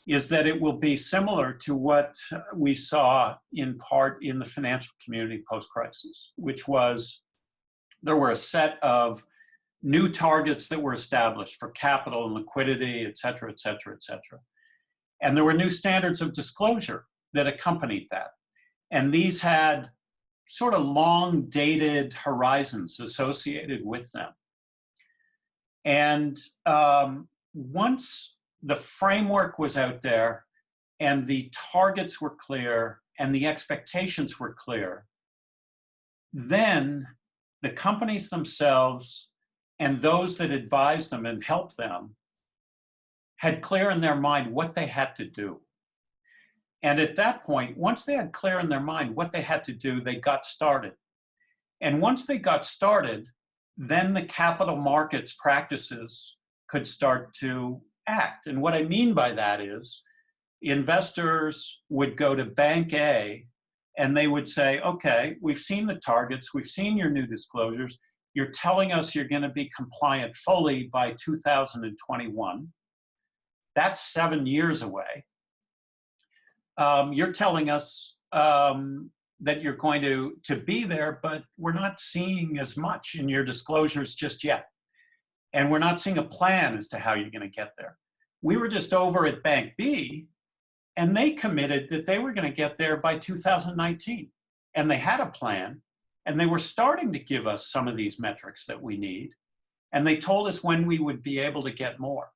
is that it will be similar to what we saw in part in the financial community post-crisis, which was there were a set of new targets that were established for capital and liquidity, et cetera, et cetera, et cetera. And there were new standards of disclosure that accompanied that. And these had sort of long dated horizons associated with them. And once the framework was out there and the targets were clear and the expectations were clear, then the companies themselves and those that advised them and helped them had clear in their mind what they had to do. And at that point, once they had clear in their mind what they had to do, they got started. And once they got started, then the capital markets practices could start to act. And what I mean by that is investors would go to Bank A and they would say, okay, we've seen the targets, we've seen your new disclosures, you're telling us you're going to be compliant fully by 2021. That's 7 years away. You're telling us that you're going to be there, but we're not seeing as much in your disclosures just yet. And we're not seeing a plan as to how you're going to get there. We were just over at Bank B, and they committed that they were going to get there by 2019. And they had a plan, and they were starting to give us some of these metrics that we need. And they told us when we would be able to get more.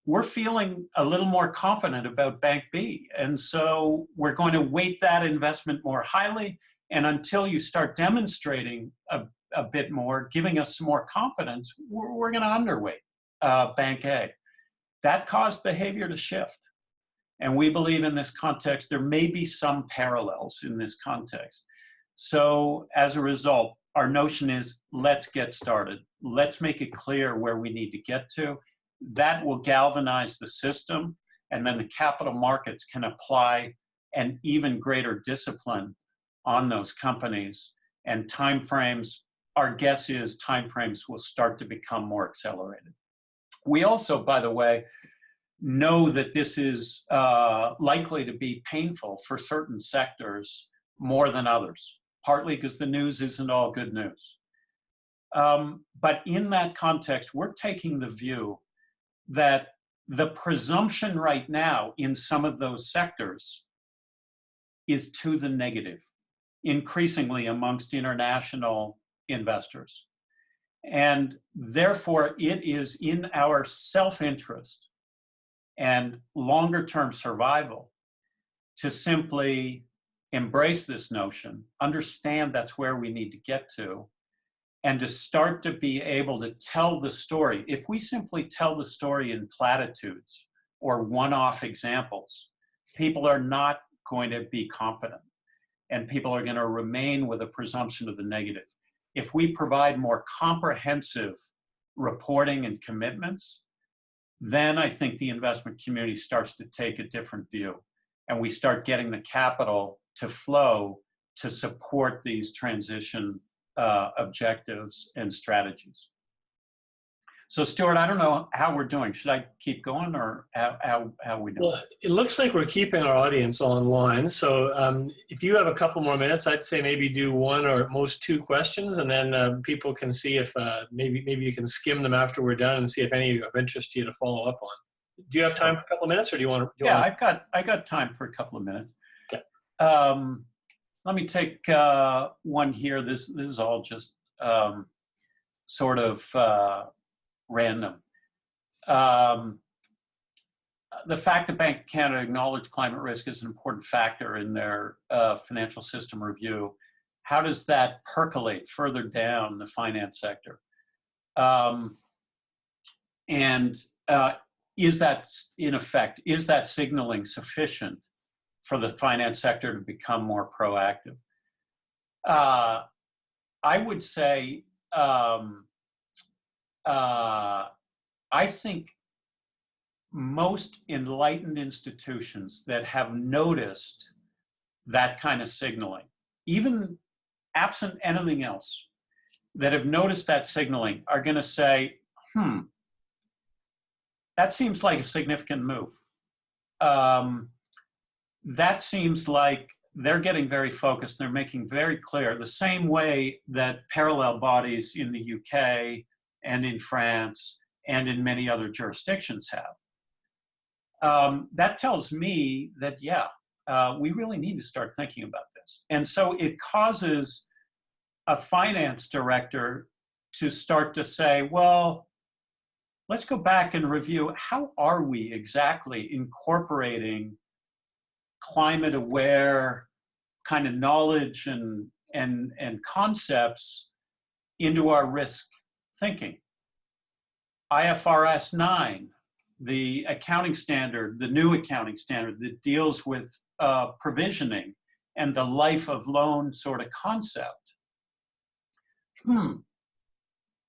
We're feeling a little more confident about Bank B. And so we're going to weight that investment more highly. And until you start demonstrating a bit more, giving us some more confidence, we're going to underweight Bank A. That caused behavior to shift. And we believe in this context, there may be some parallels in this context. So as a result, our notion is let's get started. Let's make it clear where we need to get to. That will galvanize the system, and then the capital markets can apply an even greater discipline on those companies. And timeframes, our guess is timeframes will start to become more accelerated. We also, by the way, know that this is likely to be painful for certain sectors more than others, partly because the news isn't all good news. But in that context, we're taking the view that the presumption right now in some of those sectors is to the negative, increasingly amongst international investors. And therefore, it is in our self-interest and longer-term survival to simply embrace this notion, understand that's where we need to get to, and to start to be able to tell the story. If we simply tell the story in platitudes or one-off examples, people are not going to be confident, and people are going to remain with a presumption of the negative. If we provide more comprehensive reporting and commitments, then I think the investment community starts to take a different view, and we start getting the capital to flow to support these transition objectives and strategies. So Stuart, I don't know how we're doing. Should I keep going, or how we doing? Well, it looks like we're keeping our audience online. So if you have a couple more minutes, I'd say maybe do one or at most two questions, and then people can see if maybe you can skim them after we're done and see if any of interest to you to follow up on. Do you have time for a couple of minutes, or do you want to? I got time for a couple of minutes. Yeah. Let me take one here. This is all just sort of random. The fact that Bank of Canada acknowledged climate risk as an important factor in their financial system review, how does that percolate further down the finance sector? And is that, in effect, is that signaling sufficient for the finance sector to become more proactive? I would say, I think most enlightened institutions that have noticed that kind of signaling, even absent anything else, that have noticed that signaling are going to say, that seems like a significant move. That seems like they're getting very focused. They're making very clear, the same way that parallel bodies in the UK and in France and in many other jurisdictions have. That tells me that, yeah, we really need to start thinking about this. And so it causes a finance director to start to say, well, let's go back and review, how are we exactly incorporating climate aware kind of knowledge and concepts into our risk thinking? IFRS 9, the accounting standard, the new accounting standard that deals with provisioning and the life of loan sort of concept.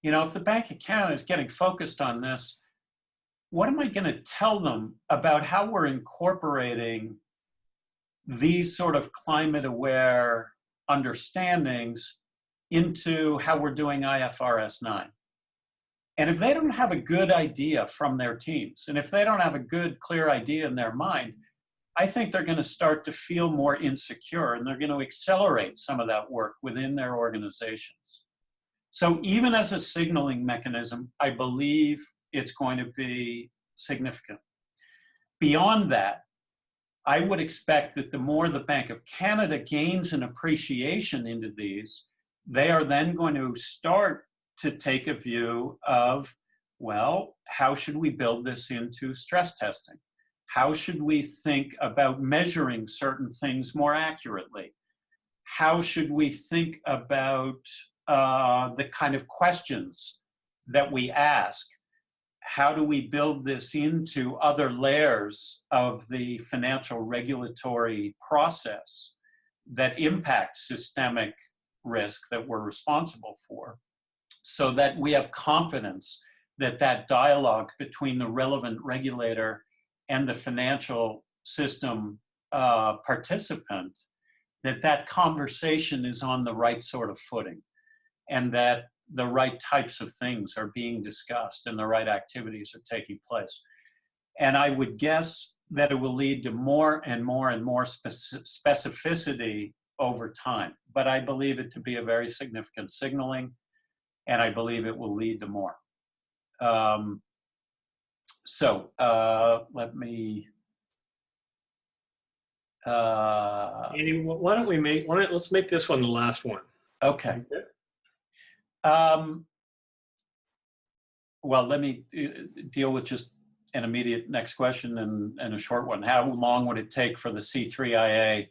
You know, if the bank account is getting focused on this, what am I going to tell them about how we're incorporating these sort of climate aware understandings into how we're doing IFRS 9? And if they don't have a good idea from their teams, and if they don't have a good, clear idea in their mind, I think they're going to start to feel more insecure, and they're going to accelerate some of that work within their organizations. So even as a signaling mechanism, I believe it's going to be significant. Beyond that, I would expect that the more the Bank of Canada gains an appreciation into these, they are then going to start to take a view of, well, how should we build this into stress testing? How should we think about measuring certain things more accurately? How should we think about the kind of questions that we ask? How do we build this into other layers of the financial regulatory process that impact systemic risk that we're responsible for, so that we have confidence that that dialogue between the relevant regulator and the financial system participant, that that conversation is on the right sort of footing, and that the right types of things are being discussed and the right activities are taking place. And I would guess that it will lead to more and more and more specificity over time. But I believe it to be a very significant signaling, and I believe it will lead to more. Let me. Andy, let's make this one the last one. Okay. Well, let me deal with just an immediate next question and a short one. How long would it take for the C3IA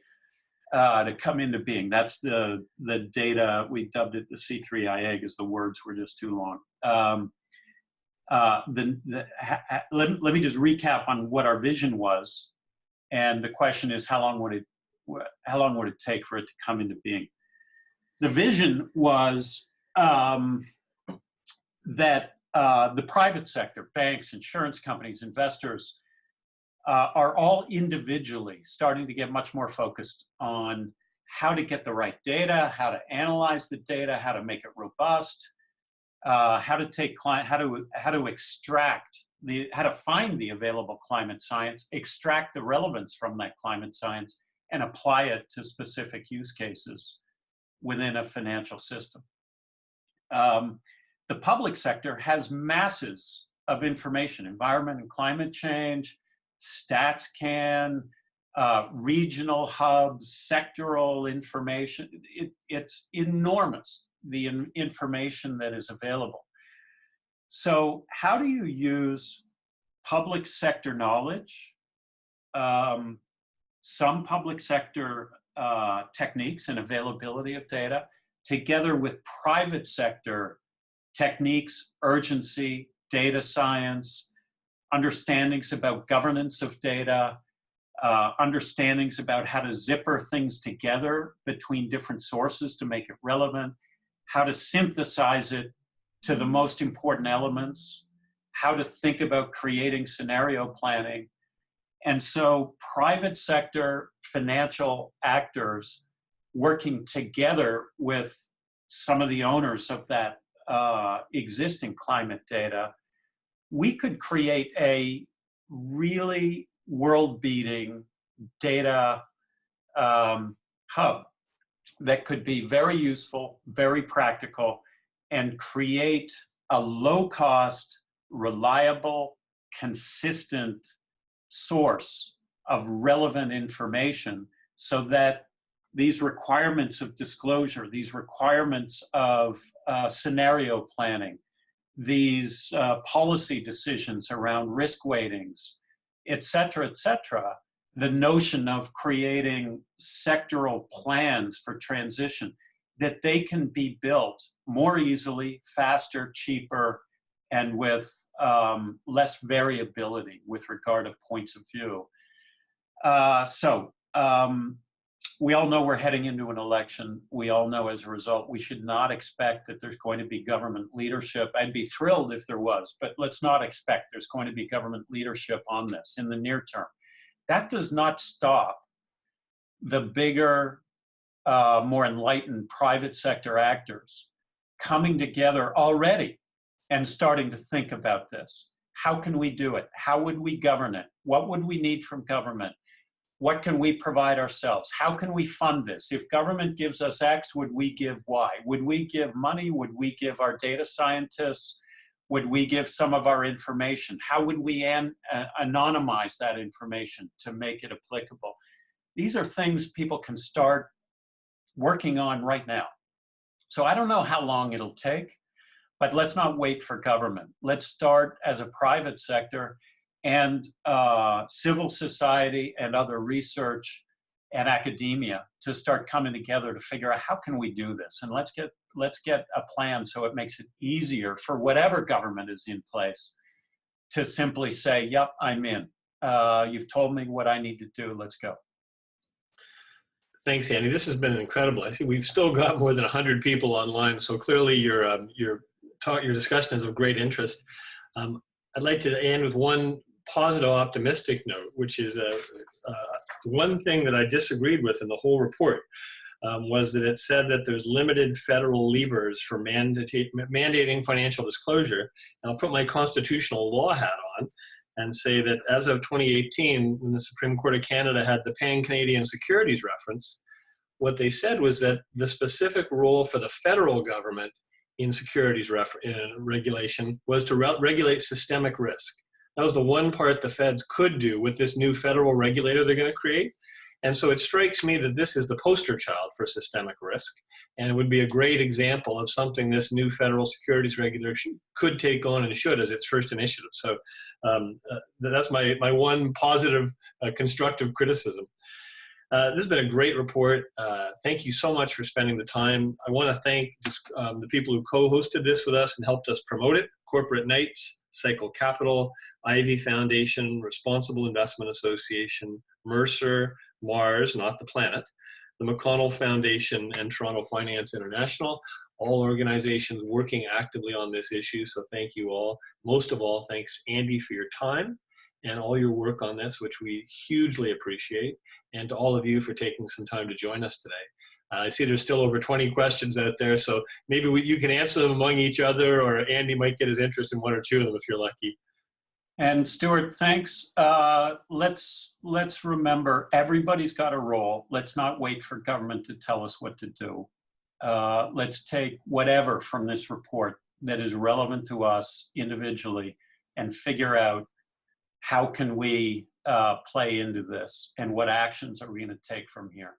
to come into being? That's the data. We dubbed it the C3IA because the words were just too long. Let me just recap on what our vision was, and the question is, how long would it take for it to come into being? The vision was that the private sector, banks, insurance companies, investors, are all individually starting to get much more focused on how to get the right data, how to analyze the data, how to make it robust, how to find the available climate science, extract the relevance from that climate science, and apply it to specific use cases within a financial system. The public sector has masses of information: environment and climate change, StatsCan, regional hubs, sectoral information. It's enormous, the information that is available. So how do you use public sector knowledge, some public sector techniques and availability of data, together with private sector techniques, urgency, data science, understandings about governance of data, understandings about how to zipper things together between different sources to make it relevant, how to synthesize it to the most important elements, how to think about creating scenario planning. And so private sector financial actors working together with some of the owners of that existing climate data, we could create a really world-beating data hub that could be very useful, very practical, and create a low-cost, reliable, consistent source of relevant information so that these requirements of disclosure, these requirements of scenario planning, these policy decisions around risk weightings, et cetera, the notion of creating sectoral plans for transition, that they can be built more easily, faster, cheaper, and with less variability with regard to points of view. We all know we're heading into an election. We all know as a result, we should not expect that there's going to be government leadership. I'd be thrilled if there was, but let's not expect there's going to be government leadership on this in the near term. That does not stop the bigger, more enlightened private sector actors coming together already and starting to think about this. How can we do it? How would we govern it? What would we need from government? What can we provide ourselves? How can we fund this? If government gives us X, would we give Y? Would we give money? Would we give our data scientists? Would we give some of our information? How would we anonymize that information to make it applicable? These are things people can start working on right now. So I don't know how long it'll take, but let's not wait for government. Let's start as a private sector and civil society and other research and academia to start coming together to figure out how can we do this, and let's get a plan so it makes it easier for whatever government is in place to simply say, yep, I'm in. You've told me what I need to do, let's go. Thanks, Andy. This has been incredible. I see we've still got more than 100 people online, so clearly your discussion is of great interest. I'd like to end with one positive, optimistic note, which is one thing that I disagreed with in the whole report was that it said that there's limited federal levers for mandating financial disclosure. And I'll put my constitutional law hat on and say that as of 2018, when the Supreme Court of Canada had the Pan-Canadian Securities Reference, what they said was that the specific role for the federal government in securities regulation was to regulate systemic risk. That was the one part the feds could do with this new federal regulator they're going to create. And so it strikes me that this is the poster child for systemic risk. And it would be a great example of something this new federal securities regulation could take on and should as its first initiative. So that's my one positive, constructive criticism. This has been a great report. Thank you so much for spending the time. I want to thank the people who co-hosted this with us and helped us promote it. Corporate Knights, Cycle Capital, Ivy Foundation, Responsible Investment Association, Mercer, Mars, not the planet, the McConnell Foundation, and Toronto Finance International, all organizations working actively on this issue. So thank you all. Most of all, thanks, Andy, for your time and all your work on this, which we hugely appreciate, and to all of you for taking some time to join us today. I see there's still over 20 questions out there, so maybe you can answer them among each other, or Andy might get his interest in one or two of them if you're lucky. And Stuart, thanks. Let's remember everybody's got a role. Let's not wait for government to tell us what to do. Let's take whatever from this report that is relevant to us individually and figure out how can we play into this and what actions are we going to take from here.